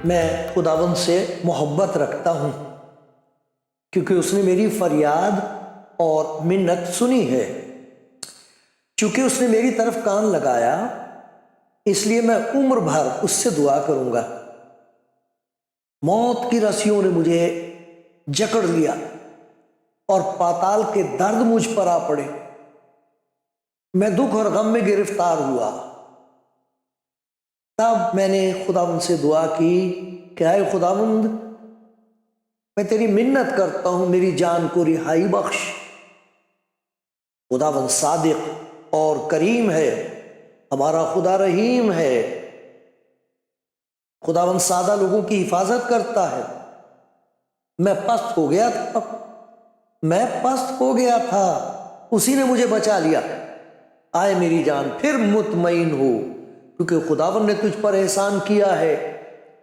میں خداوند سے محبت رکھتا ہوں کیونکہ اس نے میری فریاد اور منت سنی ہے۔ چونکہ اس نے میری طرف کان لگایا، اس لیے میں عمر بھر اس سے دعا کروں گا۔ موت کی رسیوں نے مجھے جکڑ لیا اور پاتال کے درد مجھ پر آ پڑے۔ میں دکھ اور غم میں گرفتار ہوا۔ تب میں نے خداوند سے دعا کی کہ اے خداوند، میں تیری منت کرتا ہوں، میری جان کو رہائی بخش۔ خداوند صادق اور کریم ہے، ہمارا خدا رحیم ہے۔ خداوند سادہ لوگوں کی حفاظت کرتا ہے۔ میں پست ہو گیا تھا، اسی نے مجھے بچا لیا۔ آئے میری جان، پھر مطمئن ہو، کیونکہ خداوند نے تجھ پر احسان کیا ہے،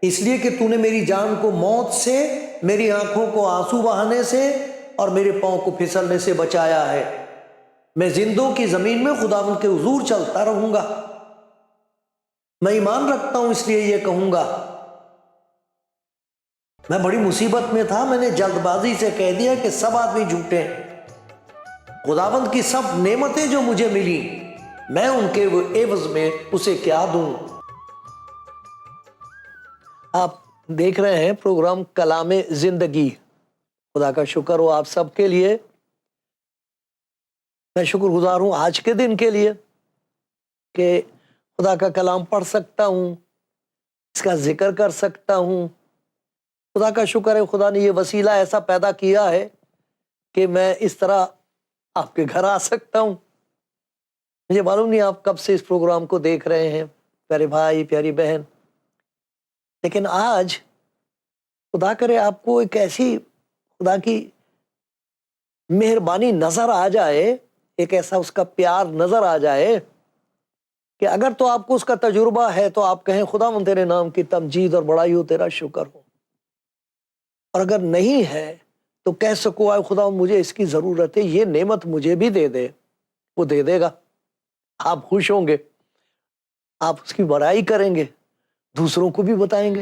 اس لیے کہ تو نے میری جان کو موت سے، میری آنکھوں کو آنسو بہانے سے اور میرے پاؤں کو پھسلنے سے بچایا ہے۔ میں زندوں کی زمین میں خداوند کے حضور چلتا رہوں گا۔ میں ایمان رکھتا ہوں، اس لیے یہ کہوں گا۔ میں بڑی مصیبت میں تھا، میں نے جلد بازی سے کہہ دیا کہ سب آدمی جھوٹے ہیں۔ خداوند کی سب نعمتیں جو مجھے ملی، میں ان کے عوض میں اسے کیا دوں؟ آپ دیکھ رہے ہیں پروگرام کلام زندگی۔ خدا کا شکر ہو آپ سب کے لیے۔ میں شکر گزار ہوں آج کے دن کے لیے کہ خدا کا کلام پڑھ سکتا ہوں، اس کا ذکر کر سکتا ہوں۔ خدا کا شکر ہے، خدا نے یہ وسیلہ ایسا پیدا کیا ہے کہ میں اس طرح آپ کے گھر آ سکتا ہوں۔ مجھے معلوم نہیں آپ کب سے اس پروگرام کو دیکھ رہے ہیں، پیارے بھائی، پیاری بہن، لیکن آج خدا کرے آپ کو ایک ایسی خدا کی مہربانی نظر آ جائے، ایک ایسا اس کا پیار نظر آ جائے کہ اگر تو آپ کو اس کا تجربہ ہے تو آپ کہیں خداوند تیرے نام کی تمجید اور بڑائی ہو، تیرا شکر ہو۔ اور اگر نہیں ہے تو کہہ سکو اے خداوند مجھے اس کی ضرورت ہے، یہ نعمت مجھے بھی دے دے۔ وہ دے دے گا، آپ خوش ہوں گے، آپ اس کی بڑائی کریں گے، دوسروں کو بھی بتائیں گے۔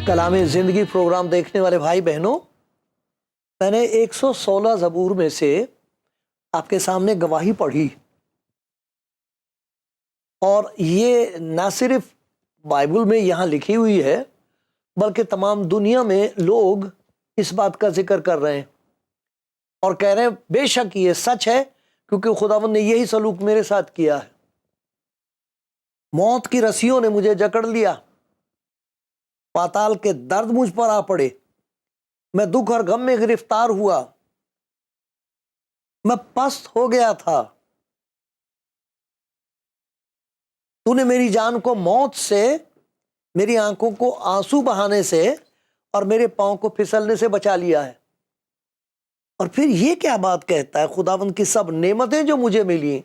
کلام زندگی پروگرام دیکھنے والے بھائی بہنوں، میں نے 116 زبور میں سے آپ کے سامنے گواہی پڑھی، اور یہ نہ صرف بائبل میں یہاں لکھی ہوئی ہے بلکہ تمام دنیا میں لوگ اس بات کا ذکر کر رہے ہیں اور کہہ رہے ہیں بے شک یہ سچ ہے، کیونکہ خداوند نے یہی سلوک میرے ساتھ کیا ہے۔ موت کی رسیوں نے مجھے جکڑ لیا، پاتال کے درد مجھ پر آ پڑے، میں دکھ اور غم میں گرفتار ہوا، میں پست ہو گیا تھا۔ تو نے میری جان کو موت سے، میری آنکھوں کو آنسو بہانے سے اور میرے پاؤں کو پھسلنے سے بچا لیا ہے۔ اور پھر یہ کیا بات کہتا ہے، خداوند کی سب نعمتیں جو مجھے ملی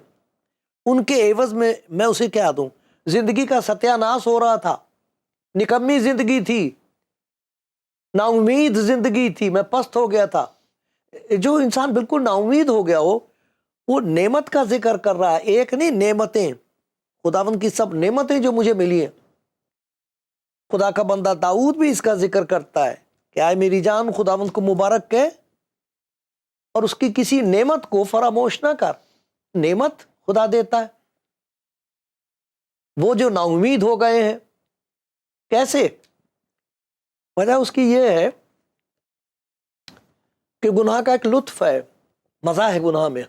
ان کے عوض میں اسے کیا دوں؟ زندگی کا ستیہ ناش ہو رہا تھا، نکمی زندگی تھی، نا امید زندگی تھی، میں پست ہو گیا تھا۔ جو انسان بالکل نا امید ہو گیا ہو، وہ نعمت کا ذکر کر رہا ہے، ایک نہیں، نعمتیں، خداوند کی سب نعمتیں جو مجھے ملی ہیں۔ خدا کا بندہ داؤد بھی اس کا ذکر کرتا ہے کہ آئے میری جان خداوند کو مبارک کہہ اور اس کی کسی نعمت کو فراموش نہ کر۔ نعمت خدا دیتا ہے، وہ جو نا امید ہو گئے ہیں. کیسے؟ وجہ اس کی یہ ہے کہ گناہ کا ایک لطف ہے، مزہ ہے گناہ میں،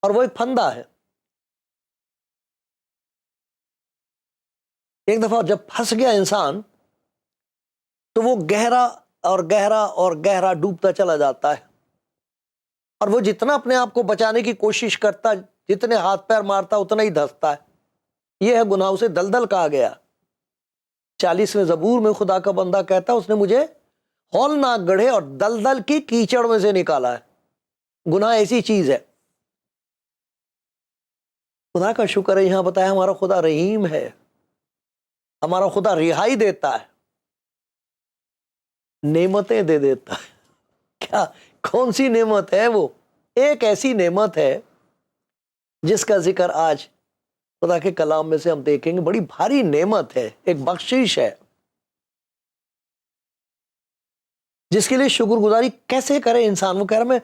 اور وہ ایک پھندا ہے. ایک دفعہ جب پھنس گیا انسان تو وہ گہرا اور گہرا اور گہرا ڈوبتا چلا جاتا ہے، اور وہ جتنا اپنے آپ کو بچانے کی کوشش کرتا، جتنے ہاتھ پیر مارتا، اتنا ہی دھستا ہے. یہ ہے گناہ. اسے دلدل کہا گیا. 40ویں زبور میں خدا کا بندہ کہتا اس نے مجھے ہولناک گڑھے اور دلدل کی کیچڑ میں سے نکالا ہے. گناہ ایسی چیز ہے. خدا کا شکر ہے یہاں بتایا ہمارا خدا رحیم ہے، ہمارا خدا رہائی دیتا ہے، نعمتیں دے دیتا ہے. کیا کون سی نعمت ہے وہ؟ ایک ایسی نعمت ہے جس کا ذکر آج خدا کے کلام میں سے ہم دیکھیں گے. بڑی بھاری نعمت ہے، ایک بخشش ہے جس کے لیے شکر گزاری کیسے کرے انسان. وہ کہہ رہا میں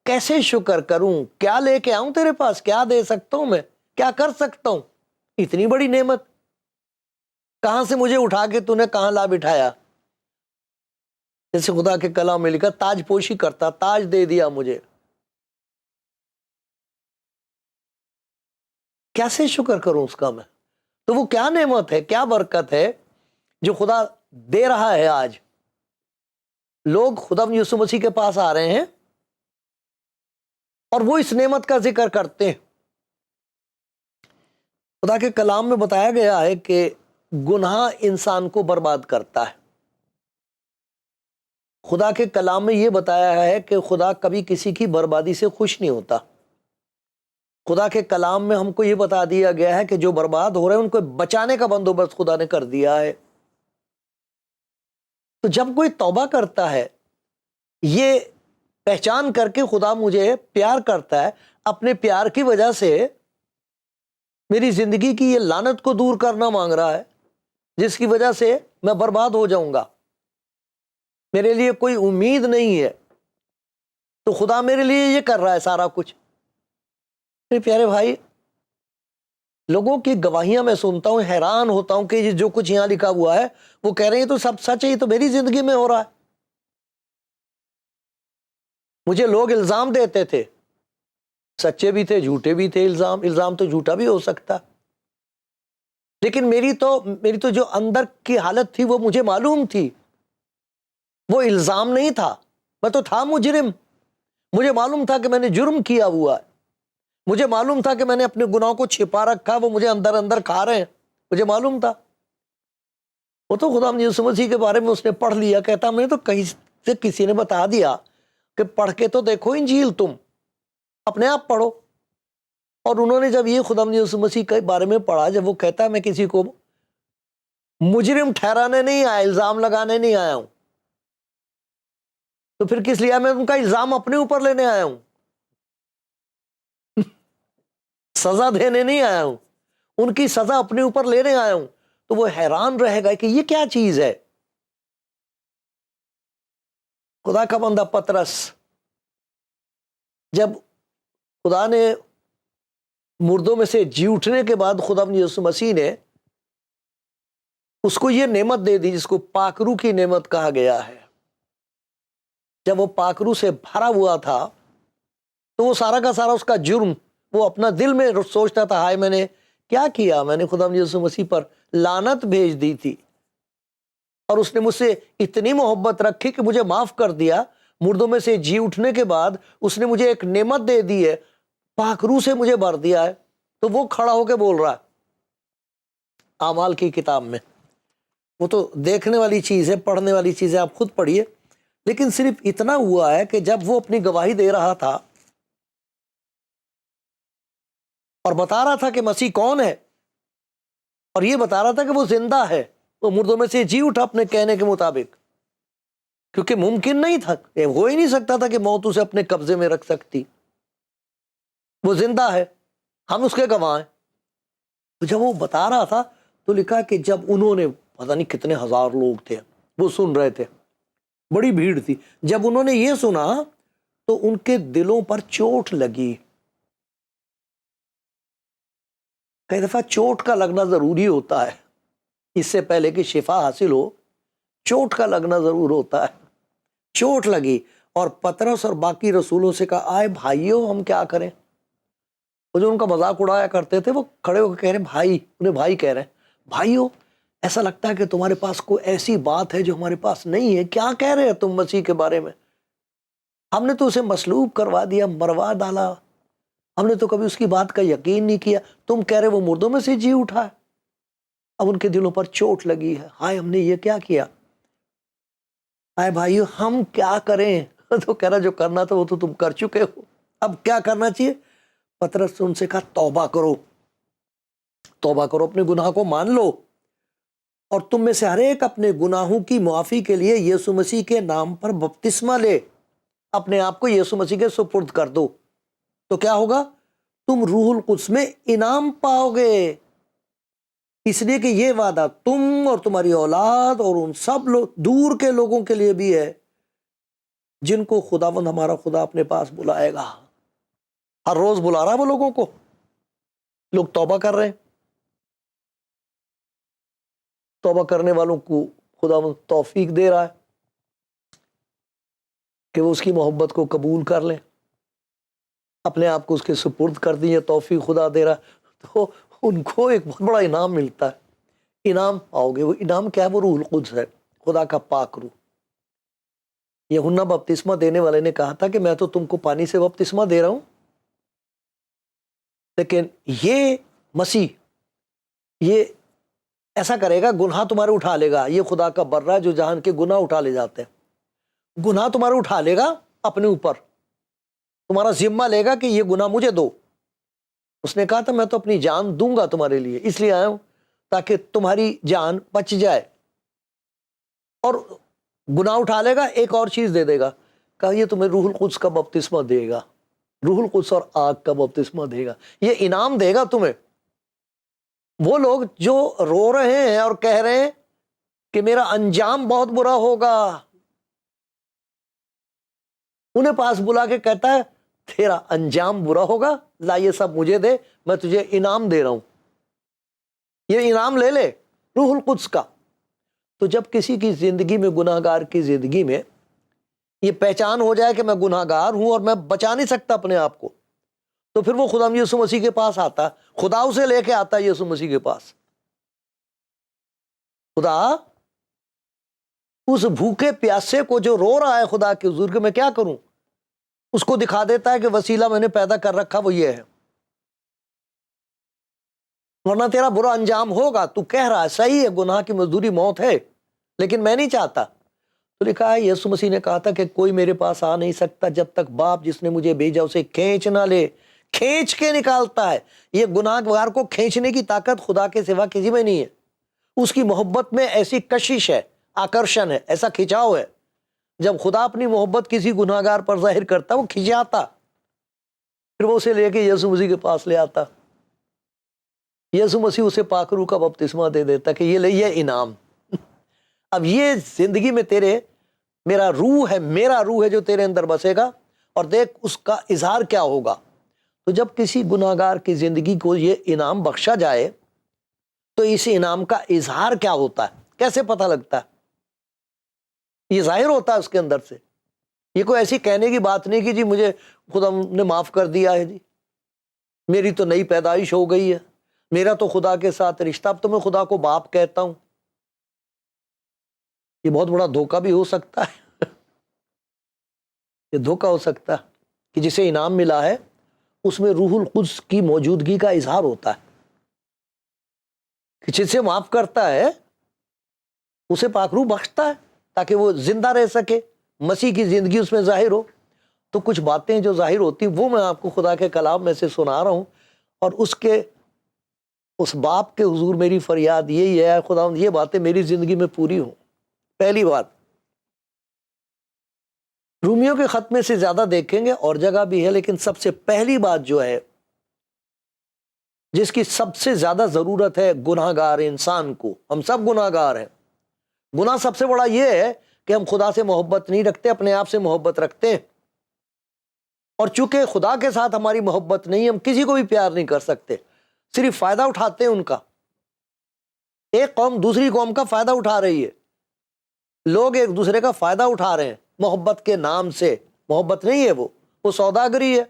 کیسے شکر کروں، کیا لے کے آؤں تیرے پاس، کیا دے سکتا ہوں، میں کیا کر سکتا ہوں. اتنی بڑی نعمت کہاں سے مجھے اٹھا کے تو نے کہاں لا بٹھایا. جیسے خدا کے کلام میں لکھا تاج پوشی کرتا، تاج دے دیا مجھے. کیسے شکر کروں اس کا میں؟ تو وہ کیا نعمت ہے، کیا برکت ہے جو خدا دے رہا ہے. آج لوگ خدا یسوع مسیح کے پاس آ رہے ہیں اور وہ اس نعمت کا ذکر کرتے ہیں. خدا کے کلام میں بتایا گیا ہے کہ گناہ انسان کو برباد کرتا ہے. خدا کے کلام میں یہ بتایا ہے کہ خدا کبھی کسی کی بربادی سے خوش نہیں ہوتا. خدا کے کلام میں ہم کو یہ بتا دیا گیا ہے کہ جو برباد ہو رہے ہیں ان کو بچانے کا بندوبست خدا نے کر دیا ہے. تو جب کوئی توبہ کرتا ہے، یہ پہچان کر کے خدا مجھے پیار کرتا ہے، اپنے پیار کی وجہ سے میری زندگی کی یہ لعنت کو دور کرنا مانگ رہا ہے جس کی وجہ سے میں برباد ہو جاؤں گا، میرے لیے کوئی امید نہیں ہے، تو خدا میرے لیے یہ کر رہا ہے سارا کچھ. میرے پیارے بھائی، لوگوں کی گواہیاں میں سنتا ہوں، حیران ہوتا ہوں کہ یہ جو کچھ یہاں لکھا ہوا ہے وہ کہہ رہے ہیں تو سب سچ ہے، یہ تو میری زندگی میں ہو رہا ہے. مجھے لوگ الزام دیتے تھے، سچے بھی تھے جھوٹے بھی تھے. الزام تو جھوٹا بھی ہو سکتا، لیکن میری تو جو اندر کی حالت تھی وہ مجھے معلوم تھی. وہ الزام نہیں تھا، میں تو تھا مجرم. مجھے معلوم تھا کہ میں نے جرم کیا ہوا ہے، مجھے معلوم تھا کہ میں نے اپنے گناہوں کو چھپا رکھا، وہ مجھے اندر اندر کھا رہے ہیں، مجھے معلوم تھا. وہ تو خدا یسوع مسیح کے بارے میں اس نے پڑھ لیا، کہتا میں نے تو کہیں سے کسی نے بتا دیا کہ پڑھ کے تو دیکھو انجیل، تم اپنے آپ پڑھو. اور انہوں نے جب یہ خدا یسوع مسیح کے بارے میں پڑھا، جب وہ کہتا میں کسی کو مجرم ٹھہرانے نہیں آیا، الزام لگانے نہیں آیا ہوں، تو پھر کس لیے میں ان کا الزام اپنے اوپر لینے آیا ہوں، سزا دینے نہیں آیا ہوں، ان کی سزا اپنے اوپر لینے آیا ہوں. تو وہ حیران رہے گا کہ یہ کیا چیز ہے. خدا کا بندہ پترس، جب خدا نے مردوں میں سے جی اٹھنے کے بعد خدا یسوع مسیح نے اس کو یہ نعمت دے دی جس کو پاکرو کی نعمت کہا گیا ہے. جب وہ پاکرو سے بھرا ہوا تھا تو وہ سارا کا سارا اس کا جرم وہ اپنا دل میں سوچتا تھا، ہائے میں نے کیا کیا، میں نے خدا یسوع مسیح پر لعنت بھیج دی تھی، اور اس نے مجھ سے اتنی محبت رکھی کہ مجھے معاف کر دیا. مردوں میں سے جی اٹھنے کے بعد اس نے مجھے ایک نعمت دے دی ہے، پاکرو سے مجھے بھر دیا ہے. تو وہ کھڑا ہو کے بول رہا ہے اعمال کی کتاب میں. وہ تو دیکھنے والی چیز ہے، پڑھنے والی چیز ہے، آپ خود پڑھیے. لیکن صرف اتنا ہوا ہے کہ جب وہ اپنی گواہی دے رہا تھا اور بتا رہا تھا کہ مسیح کون ہے، اور یہ بتا رہا تھا کہ وہ زندہ ہے، وہ مردوں میں سے جی اٹھا اپنے کہنے کے مطابق، کیونکہ ممکن نہیں تھا، ہو ہی نہیں سکتا تھا کہ موت اسے اپنے قبضے میں رکھ سکتی. وہ زندہ ہے، ہم اس کے گواہ ہیں. تو جب وہ بتا رہا تھا تو لکھا کہ جب انہوں نے، پتہ نہیں کتنے ہزار لوگ تھے وہ سن رہے تھے، بڑی بھیڑ تھی، جب انہوں نے یہ سنا تو ان کے دلوں پر چوٹ لگی. کئی دفعہ چوٹ کا لگنا ضروری ہوتا ہے، اس سے پہلے کہ شفا حاصل ہو چوٹ کا لگنا ضرور ہوتا ہے۔ چوٹ لگی اور پطرس اور باقی رسولوں سے کہا، آئے بھائیو ہم کیا کریں؟ وہ جو ان کا مذاق اڑایا کرتے تھے وہ کھڑے ہو کے کہہ رہے ہیں بھائی، انہیں بھائی کہہ رہے ہیں، بھائیو ایسا لگتا ہے کہ تمہارے پاس کوئی ایسی بات ہے جو ہمارے پاس نہیں ہے، کیا کہہ رہے ہیں تم مسیح کے بارے میں؟ ہم نے تو اسے مصلوب کروا دیا، مروا ڈالا، ہم نے تو کبھی اس کی بات کا یقین نہیں کیا، تم کہہ رہے وہ مردوں میں سے جی اٹھا ہے۔ اب ان کے دلوں پر چوٹ لگی ہے، ہائے ہم نے یہ کیا کیا، ہائے بھائیو ہم کیا کریں؟ تو کہہ رہا جو کرنا تھا وہ تو تم کر چکے ہو، اب کیا کرنا چاہیے؟ پطرس نے ان سے کہا توبہ کرو، توبہ کرو، اپنے گناہ کو مان لو، اور تم میں سے ہر ایک اپنے گناہوں کی معافی کے لیے یسوع مسیح کے نام پر بپتسمہ لے، اپنے آپ کو یسوع مسیح کے سپرد کر دو، تو کیا ہوگا؟ تم روح القدس میں انعام پاؤ گے، اس لیے کہ یہ وعدہ تم اور تمہاری اولاد اور ان سب لوگ دور کے لوگوں کے لیے بھی ہے جن کو خداوند ہمارا خدا اپنے پاس بلائے گا۔ ہر روز بلا رہا ہے وہ لوگوں کو، لوگ توبہ کر رہے ہیں، توبہ کرنے والوں کو خداوند توفیق دے رہا ہے کہ وہ اس کی محبت کو قبول کر لیں، اپنے آپ کو اس کے سپرد کر دیں، یہ توفیق خدا دے رہا ہے، تو ان کو ایک بہت بڑا انعام ملتا ہے۔ انعام پاؤ گے، وہ انعام کیا ہے؟ وہ روح القدس ہے، خدا کا پاک روح۔ یوحنا بپتسمہ دینے والے نے کہا تھا کہ میں تو تم کو پانی سے بپتسمہ دے رہا ہوں، لیکن یہ مسیح یہ ایسا کرے گا، گناہ تمہارے اٹھا لے گا، یہ خدا کا بر ہے جو جہان کے گناہ اٹھا لے جاتے ہیں، گناہ تمہارے اٹھا لے گا اپنے اوپر، تمہارا ذمہ لے گا کہ یہ گناہ مجھے دو۔ اس نے کہا تھا میں تو اپنی جان دوں گا تمہارے لیے، اس لیے آیا ہوں تاکہ تمہاری جان بچ جائے، اور گناہ اٹھا لے گا، ایک اور چیز دے دے گا، کہا یہ تمہیں روح القدس کا بپتسمہ دے گا، روح القدس اور آگ کا بپتسمہ دے گا، یہ انعام دے گا تمہیں۔ وہ لوگ جو رو رہے ہیں اور کہہ رہے ہیں کہ میرا انجام بہت برا ہوگا، انہیں پاس بلا کے کہتا ہے تیرا انجام برا ہوگا، لا یہ سب مجھے دے، میں تجھے انعام دے رہا ہوں، یہ انعام لے لے روح القدس کا۔ تو جب کسی کی زندگی میں، گناہ گار کی زندگی میں یہ پہچان ہو جائے کہ میں گناہ گار ہوں اور میں بچا نہیں سکتا اپنے آپ کو، تو پھر وہ خدا یسوع مسیح کے پاس آتا، خدا اسے لے کے آتا ہے یسوع مسیح کے پاس۔ خدا اس بھوکے پیاسے کو جو رو رہا ہے خدا کے حضور کہ میں کیا کروں، اس کو دکھا دیتا ہے کہ وسیلہ میں نے پیدا کر رکھا وہ یہ ہے، ورنہ تیرا برا انجام ہوگا، تو کہہ رہا ہے صحیح ہے، گناہ کی مزدوری موت ہے، لیکن میں نہیں چاہتا۔ تو لکھا ہے یسوع مسیح نے کہا تھا کہ کوئی میرے پاس آ نہیں سکتا جب تک باپ جس نے مجھے بھیجا اسے کھینچ نہ لے، کھینچ کے نکالتا ہے۔ یہ گناہ گار کو کھینچنے کی طاقت خدا کے سوا کسی میں نہیں ہے، اس کی محبت میں ایسی کشش ہے، آکرشن ہے، ایسا کھچاؤ ہے، جب خدا اپنی محبت کسی گناہ گار پر ظاہر کرتا وہ کھچاتا، پھر وہ اسے لے کے یسوع مسیح کے پاس لے آتا، یسوع مسیح اسے پاک روح کا بپتسمہ دے دیتا کہ یہ لے، یہ انعام، اب یہ زندگی میں تیرے میرا روح ہے جو تیرے اندر بسے گا، اور دیکھ اس کا اظہار کیا ہوگا۔ تو جب کسی گناہ گار کی زندگی کو یہ انعام بخشا جائے تو اس انعام کا اظہار کیا ہوتا ہے، کیسے پتہ لگتا ہے؟ یہ ظاہر ہوتا ہے اس کے اندر سے، یہ کوئی ایسی کہنے کی بات نہیں کہ جی مجھے خدا نے معاف کر دیا ہے، جی میری تو نئی پیدائش ہو گئی ہے، میرا تو خدا کے ساتھ رشتہ، اب تو میں خدا کو باپ کہتا ہوں۔ یہ بہت بڑا دھوکہ بھی ہو سکتا ہے، یہ دھوکہ ہو سکتا ہے کہ جسے انعام ملا ہے اس میں روح القدس کی موجودگی کا اظہار ہوتا ہے، کہ جسے معاف کرتا ہے اسے پاک روح بخشتا ہے تاکہ وہ زندہ رہ سکے، مسیح کی زندگی اس میں ظاہر ہو۔ تو کچھ باتیں جو ظاہر ہوتی ہیں وہ میں آپ کو خدا کے کلام میں سے سنا رہا ہوں، اور اس باپ کے حضور میری فریاد یہی ہے، خدا یہ باتیں میری زندگی میں پوری ہوں۔ پہلی بات، رومیوں کے خط میں سے زیادہ دیکھیں گے اور جگہ بھی ہے، لیکن سب سے پہلی بات جو ہے جس کی سب سے زیادہ ضرورت ہے گناہ گار انسان کو، ہم سب گناہ گار ہیں، گناہ سب سے بڑا یہ ہے کہ ہم خدا سے محبت نہیں رکھتے، اپنے آپ سے محبت رکھتے ہیں، اور چونکہ خدا کے ساتھ ہماری محبت نہیں، ہم کسی کو بھی پیار نہیں کر سکتے۔ صرف فائدہ اٹھاتے ہیں ان کا. ایک قوم دوسری قوم کا فائدہ اٹھا رہی ہے، لوگ ایک دوسرے کا فائدہ اٹھا رہے ہیں محبت کے نام سے. محبت نہیں ہے وہ سوداگری ہے.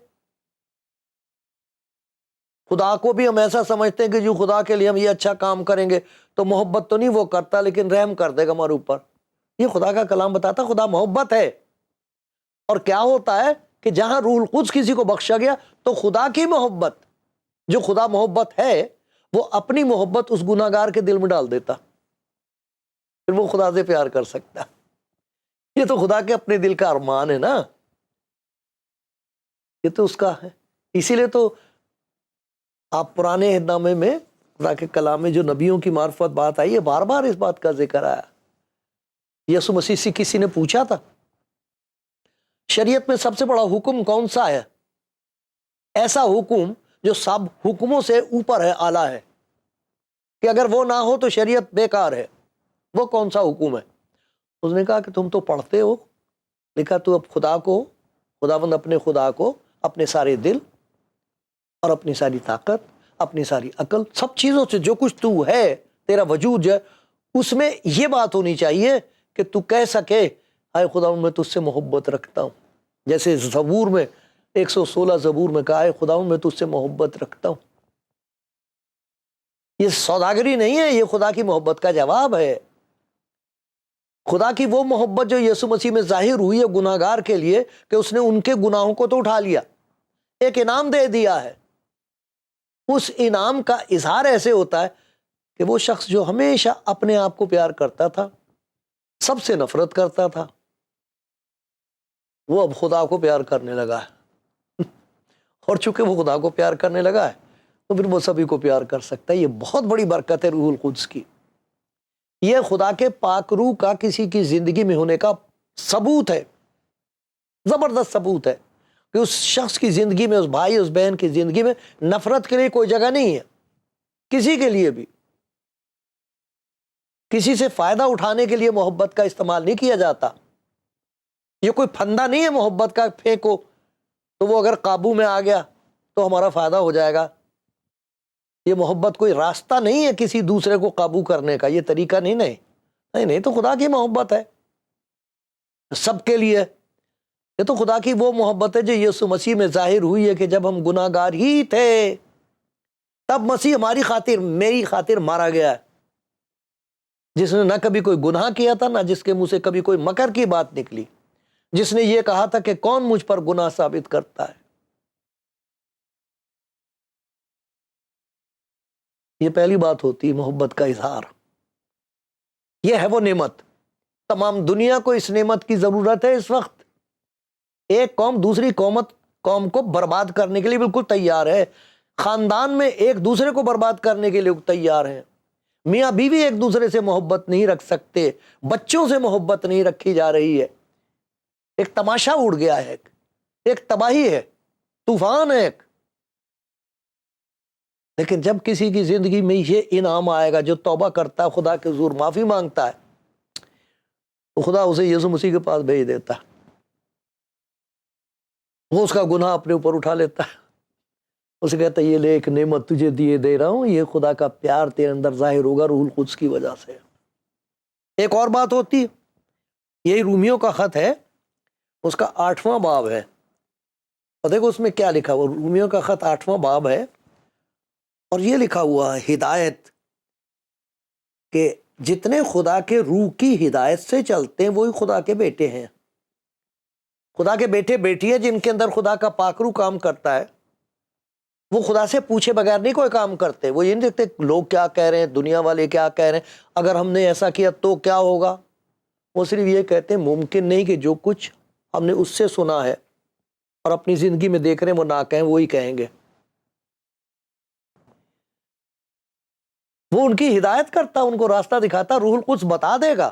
خدا کو بھی ہم ایسا سمجھتے ہیں کہ جو خدا کے لیے ہم یہ اچھا کام کریں گے تو محبت تو نہیں وہ کرتا، لیکن رحم کر دے گا ہمارے اوپر. یہ خدا کا کلام بتاتا خدا محبت ہے. اور کیا ہوتا ہے کہ جہاں روح القدس کسی کو بخشا گیا تو خدا کی محبت، جو خدا محبت ہے، وہ اپنی محبت اس گناہ گار کے دل میں ڈال دیتا، پھر وہ خدا سے پیار کر سکتا. یہ تو خدا کے اپنے دل کا ارمان ہے نا، یہ تو اس کا ہے. اسی لیے تو آپ پرانے عہد نامے میں خدا کے کلام میں جو نبیوں کی معرفت بات آئی ہے، بار بار اس بات کا ذکر آیا. یسوع مسیح سے کسی نے پوچھا تھا شریعت میں سب سے بڑا حکم کون سا ہے؟ ایسا حکم جو سب حکموں سے اوپر ہے، اعلیٰ ہے، کہ اگر وہ نہ ہو تو شریعت بیکار ہے. وہ کون سا حکم ہے؟ اس نے کہا کہ تم تو پڑھتے ہو، لکھا تو اب خداوند اپنے خدا کو اپنے سارے دل اور اپنی ساری طاقت، اپنی ساری عقل، سب چیزوں سے جو کچھ تو ہے، تیرا وجود ہے، اس میں یہ بات ہونی چاہیے کہ تو کہہ سکے اے خداوند میں تجھ سے محبت رکھتا ہوں. جیسے زبور میں 116 زبور میں کہا اے خداوند میں تجھ سے محبت رکھتا ہوں. یہ سوداگری نہیں ہے، یہ خدا کی محبت کا جواب ہے. خدا کی وہ محبت جو یسوع مسیح میں ظاہر ہوئی ہے گناہ گار کے لیے، کہ اس نے ان کے گناہوں کو تو اٹھا لیا، ایک انعام دے دیا ہے. اس انعام کا اظہار ایسے ہوتا ہے کہ وہ شخص جو ہمیشہ اپنے آپ کو پیار کرتا تھا، سب سے نفرت کرتا تھا، وہ اب خدا کو پیار کرنے لگا ہے. اور چونکہ وہ خدا کو پیار کرنے لگا ہے تو پھر وہ سبھی کو پیار کر سکتا ہے. یہ بہت بڑی برکت ہے روح القدس کی. یہ خدا کے پاک روح کا کسی کی زندگی میں ہونے کا ثبوت ہے، زبردست ثبوت ہے کہ اس شخص کی زندگی میں، اس بھائی اس بہن کی زندگی میں نفرت کے لیے کوئی جگہ نہیں ہے. کسی کے لیے بھی کسی سے فائدہ اٹھانے کے لیے محبت کا استعمال نہیں کیا جاتا. یہ کوئی پھندا نہیں ہے محبت کا پھینکو تو وہ اگر قابو میں آ گیا تو ہمارا فائدہ ہو جائے گا. یہ محبت کوئی راستہ نہیں ہے کسی دوسرے کو قابو کرنے کا، یہ طریقہ نہیں تو خدا کی محبت ہے سب کے لیے. یہ تو خدا کی وہ محبت ہے جو یسوع مسیح میں ظاہر ہوئی ہے کہ جب ہم گناہ گار ہی تھے تب مسیح ہماری خاطر، میری خاطر مارا گیا ہے. جس نے نہ کبھی کوئی گناہ کیا تھا، نہ جس کے منہ سے کبھی کوئی مکر کی بات نکلی، جس نے یہ کہا تھا کہ کون مجھ پر گناہ ثابت کرتا ہے. یہ پہلی بات ہوتی ہے محبت کا اظہار. یہ ہے وہ نعمت. تمام دنیا کو اس نعمت کی ضرورت ہے اس وقت. ایک قوم دوسری قوم کو برباد کرنے کے لیے بالکل تیار ہے. خاندان میں ایک دوسرے کو برباد کرنے کے لیے تیار ہیں. میاں بیوی ایک دوسرے سے محبت نہیں رکھ سکتے، بچوں سے محبت نہیں رکھی جا رہی ہے. ایک تماشا اڑ گیا ہے، ایک تباہی ہے، طوفان ہے ایک. لیکن جب کسی کی زندگی میں یہ انعام آئے گا، جو توبہ کرتا ہے، خدا کے حضور معافی مانگتا ہے، تو خدا اسے یسوع مسیح کے پاس بھیج دیتا ہے. وہ اس کا گناہ اپنے اوپر اٹھا لیتا ہے. اسے کہتا ہے یہ لے ایک نعمت تجھے دے رہا ہوں، یہ خدا کا پیار تیرے اندر ظاہر ہوگا روح القدس کی وجہ سے. ایک اور بات ہوتی ہے، یہی رومیوں کا خط ہے، اس کا 8واں باب ہے. اور دیکھو اس میں کیا لکھا ہوا. رومیوں کا خط 8واں باب ہے اور یہ لکھا ہوا ہے ہدایت، کہ جتنے خدا کے روح کی ہدایت سے چلتے ہیں وہی خدا کے بیٹے ہیں. خدا کے بیٹے بیٹی ہیں جن کے اندر خدا کا پاک روح کام کرتا ہے. وہ خدا سے پوچھے بغیر نہیں کوئی کام کرتے. وہ یہ نہیں دیکھتے لوگ کیا کہہ رہے ہیں، دنیا والے کیا کہہ رہے ہیں، اگر ہم نے ایسا کیا تو کیا ہوگا. وہ صرف یہ کہتے ہیں ممکن نہیں کہ جو کچھ ہم نے اس سے سنا ہے اور اپنی زندگی میں دیکھ رہے ہیں وہ نہ کہیں، وہی کہیں گے. وہ ان کی ہدایت کرتا، ان کو راستہ دکھاتا. روح القدس بتا دے گا.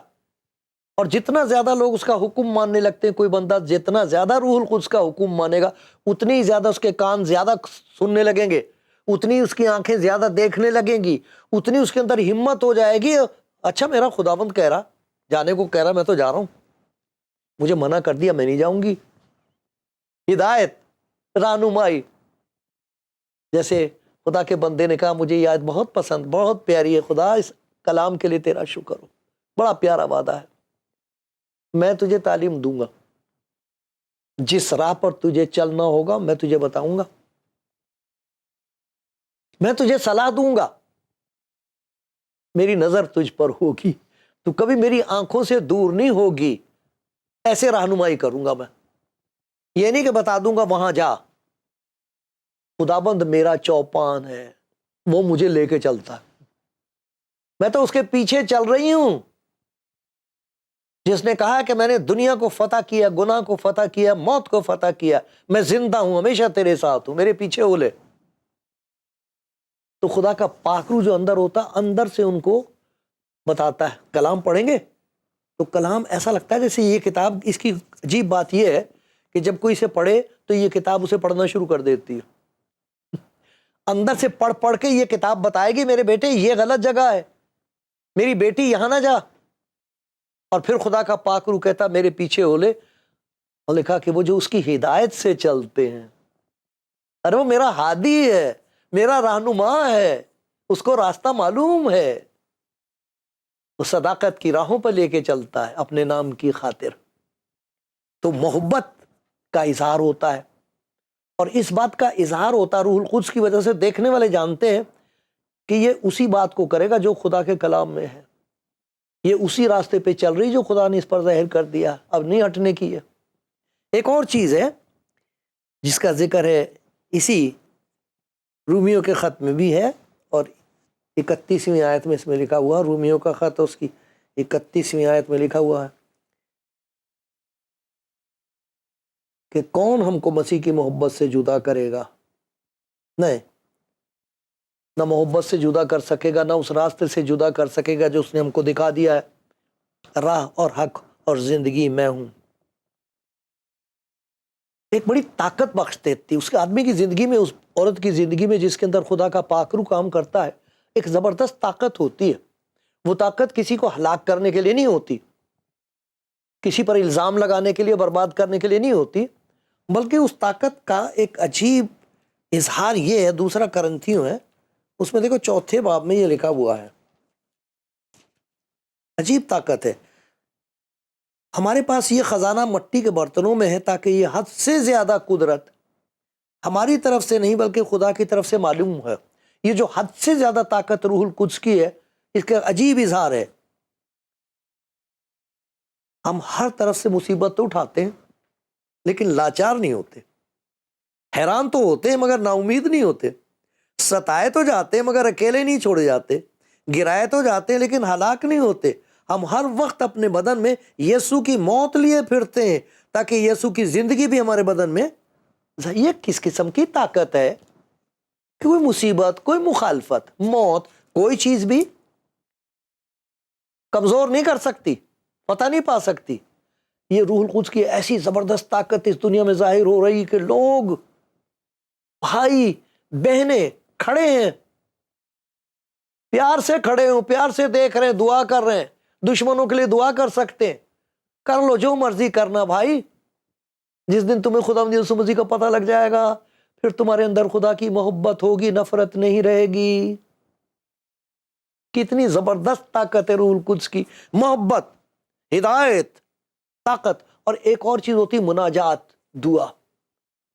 اور جتنا زیادہ لوگ اس کا حکم ماننے لگتے ہیں، کوئی بندہ جتنا زیادہ روح القدس کا حکم مانے گا اتنی زیادہ اس کے کان زیادہ سننے لگیں گے، اتنی اس کی آنکھیں زیادہ دیکھنے لگیں گی، اتنی اس کے اندر ہمت ہو جائے گی. اچھا میرا خداوند کہہ رہا، جانے کو کہہ رہا، میں تو جا رہا ہوں، مجھے منع کر دیا میں نہیں جاؤں گی. ہدایت، رہنمائی. جیسے خدا کے بندے نے کہا مجھے یہ آیت بہت پسند، بہت پیاری ہے، خدا اس کلام کے لیے تیرا شکر ہو، بڑا پیارا وعدہ ہے، میں تجھے تعلیم دوں گا، جس راہ پر تجھے چلنا ہوگا میں تجھے بتاؤں گا، میں تجھے صلاح دوں گا، میری نظر تجھ پر ہوگی، تو کبھی میری آنکھوں سے دور نہیں ہوگی، ایسے رہنمائی کروں گا میں، یہ نہیں کہ بتا دوں گا وہاں جا۔ خداوند میرا چوپان ہے، وہ مجھے لے کے چلتا ہے، میں تو اس کے پیچھے چل رہی ہوں، جس نے کہا کہ میں نے دنیا کو فتح کیا، گناہ کو فتح کیا، موت کو فتح کیا، میں زندہ ہوں، ہمیشہ تیرے ساتھ ہوں، میرے پیچھے ہو لے۔ تو خدا کا پاکرو جو اندر ہوتا، اندر سے ان کو بتاتا ہے۔ کلام پڑھیں گے تو کلام ایسا لگتا ہے جیسے یہ کتاب، اس کی عجیب بات یہ ہے کہ جب کوئی اسے پڑھے تو یہ کتاب اسے پڑھنا شروع کر دیتی ہے، اندر سے پڑھ پڑھ کے یہ کتاب بتائے گی میرے بیٹے یہ غلط جگہ ہے، میری بیٹی یہاں نہ جا، اور پھر خدا کا پاکرو کہتا میرے پیچھے ہو لے، اور لکھا کہ وہ جو اس کی ہدایت سے چلتے ہیں، ارے وہ میرا ہادی ہے، میرا رہنما ہے، اس کو راستہ معلوم ہے، وہ صداقت کی راہوں پر لے کے چلتا ہے اپنے نام کی خاطر۔ تو محبت کا اظہار ہوتا ہے، اور اس بات کا اظہار ہوتا روح القدس کی وجہ سے، دیکھنے والے جانتے ہیں کہ یہ اسی بات کو کرے گا جو خدا کے کلام میں ہے، یہ اسی راستے پہ چل رہی جو خدا نے اس پر ظاہر کر دیا، اب نہیں ہٹنے کی ہے۔ ایک اور چیز ہے جس کا ذکر ہے اسی رومیوں کے خط میں بھی ہے، اور 31ویں آیت میں اس میں لکھا ہوا، رومیوں کا خط اس کی 31ویں آیت میں لکھا ہوا ہے کہ کون ہم کو مسیح کی محبت سے جدا کرے گا؟ نہیں، نہ محبت سے جدا کر سکے گا، نہ اس راستے سے جدا کر سکے گا جو اس نے ہم کو دکھا دیا ہے، راہ اور حق اور زندگی میں ہوں۔ ایک بڑی طاقت بخش دیتی اس کے آدمی کی زندگی میں، اس عورت کی زندگی میں جس کے اندر خدا کا پاکرو کام کرتا ہے، ایک زبردست طاقت ہوتی ہے۔ وہ طاقت کسی کو ہلاک کرنے کے لیے نہیں ہوتی، کسی پر الزام لگانے کے لیے، برباد کرنے کے لیے نہیں ہوتی، بلکہ اس طاقت کا ایک عجیب اظہار یہ ہے، دوسرا کرنتھیوں ہے، اس میں دیکھو 4 باب میں یہ لکھا ہوا ہے، عجیب طاقت ہے۔ ہمارے پاس یہ خزانہ مٹی کے برتنوں میں ہے تاکہ یہ حد سے زیادہ قدرت ہماری طرف سے نہیں بلکہ خدا کی طرف سے معلوم ہے۔ یہ جو حد سے زیادہ طاقت روح القدس کی ہے، اس کا عجیب اظہار ہے۔ ہم ہر طرف سے مصیبت تو اٹھاتے ہیں لیکن لاچار نہیں ہوتے، حیران تو ہوتے ہیں مگر نا امید نہیں ہوتے، ستائے تو جاتے ہیں مگر اکیلے نہیں چھوڑے جاتے، گرائے تو جاتے ہیں لیکن ہلاک نہیں ہوتے۔ ہم ہر وقت اپنے بدن میں یسوع کی موت لیے پھرتے ہیں تاکہ یسوع کی زندگی بھی ہمارے بدن میں۔ یہ کس قسم کی طاقت ہے؟ کوئی مصیبت، کوئی مخالفت، موت، کوئی چیز بھی کمزور نہیں کر سکتی، فتح نہیں پا سکتی۔ یہ روح القدس کی ایسی زبردست طاقت اس دنیا میں ظاہر ہو رہی کہ لوگ، بھائی بہنیں کھڑے ہیں، پیار سے کھڑے ہوں، پیار سے دیکھ رہے ہیں، دعا کر رہے ہیں، دشمنوں کے لیے دعا کر سکتے ہیں، کر لو جو مرضی کرنا بھائی۔ جس دن تمہیں خدا یسوع مسیح کا پتہ لگ جائے گا، پھر تمہارے اندر خدا کی محبت ہوگی، نفرت نہیں رہے گی۔ کتنی زبردست طاقت ہے روح القدس کی، محبت، ہدایت، طاقت۔ اور ایک اور چیز ہوتی مناجات، دعا،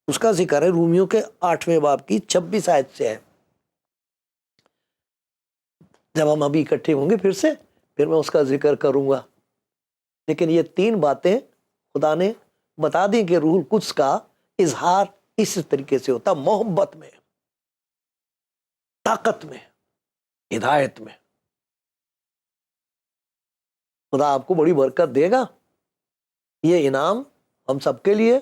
اس کا ذکر ہے رومیوں کے 8ویں باب کی 26 آیت سے ہے۔ جب ہم ابھی اکٹھے ہوں گے پھر میں اس کا ذکر کروں گا، لیکن یہ 3 باتیں خدا نے بتا دیں کہ روح القدس کا اظہار اس طریقے سے ہوتا، محبت میں، طاقت میں، ہدایت میں۔ خدا آپ کو بڑی برکت دے گا، یہ انعام ہم سب کے لیے۔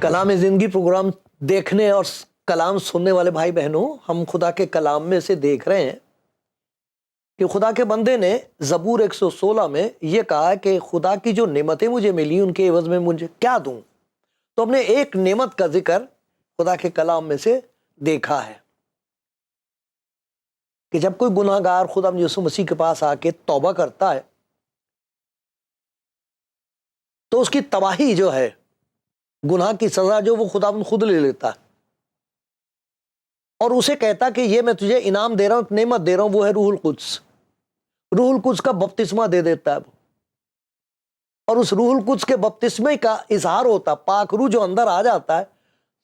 کلام زندگی پروگرام دیکھنے اور کلام سننے والے بھائی بہنوں، ہم خدا کے کلام میں سے دیکھ رہے ہیں کہ خدا کے بندے نے زبور 116 میں یہ کہا کہ خدا کی جو نعمتیں مجھے ملی ان کے عوض میں مجھے کیا دوں۔ تو ہم نے ایک نعمت کا ذکر خدا کے کلام میں سے دیکھا ہے، کہ جب کوئی گناہ گار خدا یسوع مسیح کے پاس آ کے توبہ کرتا ہے تو اس کی تباہی جو ہے، گناہ کی سزا جو وہ خدا خود لے لیتا ہے، اور اسے کہتا کہ یہ میں تجھے انعام دے رہا ہوں، نعمت دے رہا ہوں، وہ ہے روح القدس۔ روح القدس کا بپتسمہ دے دیتا ہے وہ، اور اس روح القدس کے بپتسمے کا اظہار ہوتا، پاک روح جو اندر آ جاتا ہے،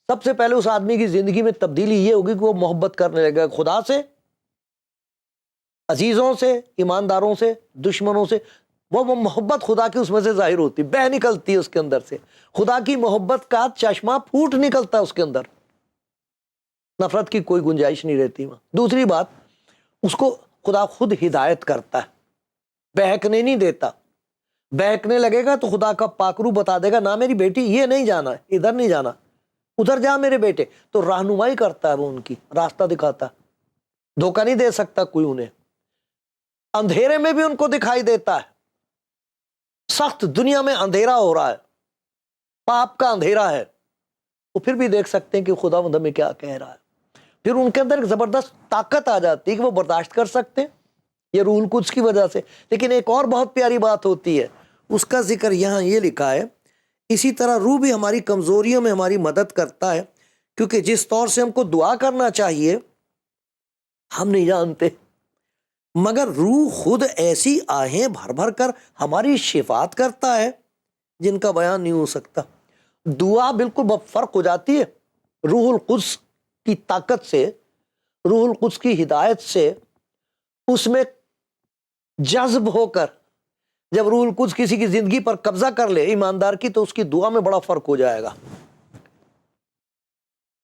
سب سے پہلے اس آدمی کی زندگی میں تبدیلی یہ ہوگی کہ وہ محبت کرنے لگے گا خدا سے، عزیزوں سے، ایمانداروں سے، دشمنوں سے۔ وہ محبت خدا کی اس میں سے ظاہر ہوتی، بہہ نکلتی ہے اس کے اندر سے، خدا کی محبت کا چشمہ پھوٹ نکلتا ہے اس کے اندر، نفرت کی کوئی گنجائش نہیں رہتی وہاں۔ دوسری بات، اس کو خدا خود ہدایت کرتا ہے، بہکنے نہیں دیتا۔ بہکنے لگے گا تو خدا کا پاک روح بتا دے گا، نہ میری بیٹی یہ نہیں جانا ہے، ادھر نہیں جانا، ادھر جا میرے بیٹے، تو رہنمائی کرتا ہے وہ، ان کی راستہ دکھاتا ہے۔ دھوکہ نہیں دے سکتا کوئی انہیں، اندھیرے میں بھی ان کو دکھائی دیتا ہے۔ سخت دنیا میں اندھیرا ہو رہا ہے، پاپ کا اندھیرا ہے، وہ پھر بھی دیکھ سکتے ہیں کہ خدا ہمیں کیا کہہ رہا ہے۔ پھر ان کے اندر ایک زبردست طاقت آ جاتی ہے کہ وہ برداشت کر سکتے ہیں، یہ روح القدس کی وجہ سے۔ لیکن ایک اور بہت پیاری بات ہوتی ہے، اس کا ذکر یہاں یہ لکھا ہے، اسی طرح روح بھی ہماری کمزوریوں میں ہماری مدد کرتا ہے، کیونکہ جس طور سے ہم کو دعا کرنا چاہیے ہم نہیں جانتے، مگر روح خود ایسی آہیں بھر بھر کر ہماری شفاعت کرتا ہے جن کا بیان نہیں ہو سکتا۔ دعا بالکل فرق ہو جاتی ہے روح القدس کی طاقت سے، روح القدس کی ہدایت سے، اس میں جذب ہو کر جب روح القدس کسی کی زندگی پر قبضہ کر لے ایماندار کی، تو اس کی دعا میں بڑا فرق ہو جائے گا۔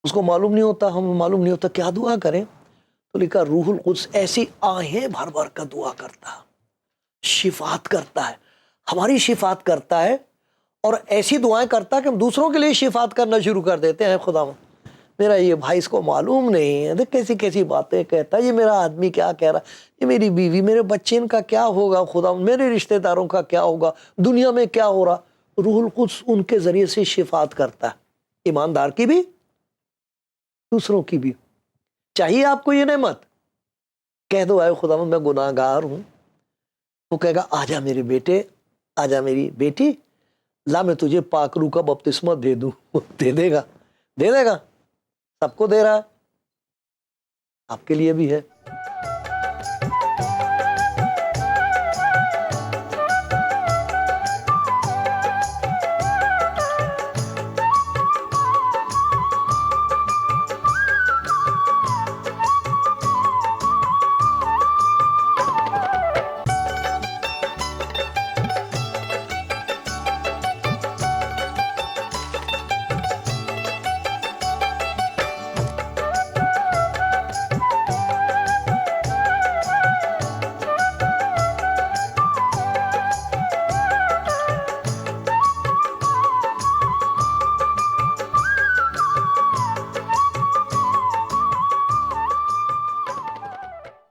اس کو معلوم نہیں ہوتا، ہمیں معلوم نہیں ہوتا کیا دعا کریں، تو لکھا روح القدس ایسی آہیں بھر بھر کر دعا کرتا ہے، شفاعت کرتا ہے، ہماری شفاعت کرتا ہے، اور ایسی دعائیں کرتا ہے کہ ہم دوسروں کے لیے شفاعت کرنا شروع کر دیتے ہیں۔ خدا میرا یہ بھائی، اس کو معلوم نہیں ہے، دیکھ کیسی کیسی باتیں کہتا ہے، یہ میرا آدمی کیا کہہ رہا ہے، یہ میری بیوی، میرے بچے، ان کا کیا ہوگا، خدا میرے رشتہ داروں کا کیا ہوگا، دنیا میں کیا ہو رہا۔ روح القدس ان کے ذریعے سے شفاعت کرتا ہے، ایماندار کی بھی، دوسروں کی بھی۔ چاہیے آپ کو یہ نعمت، کہہ دو اے خدا میں گناہ گار ہوں، وہ کہے گا آجا میرے بیٹے، آجا میری بیٹی، لا میں تجھے پاک روح کا بپتسمہ دے دوں۔ دے دے گا، دے دے گا، سب کو دے رہا ہے، آپ کے لیے بھی ہے۔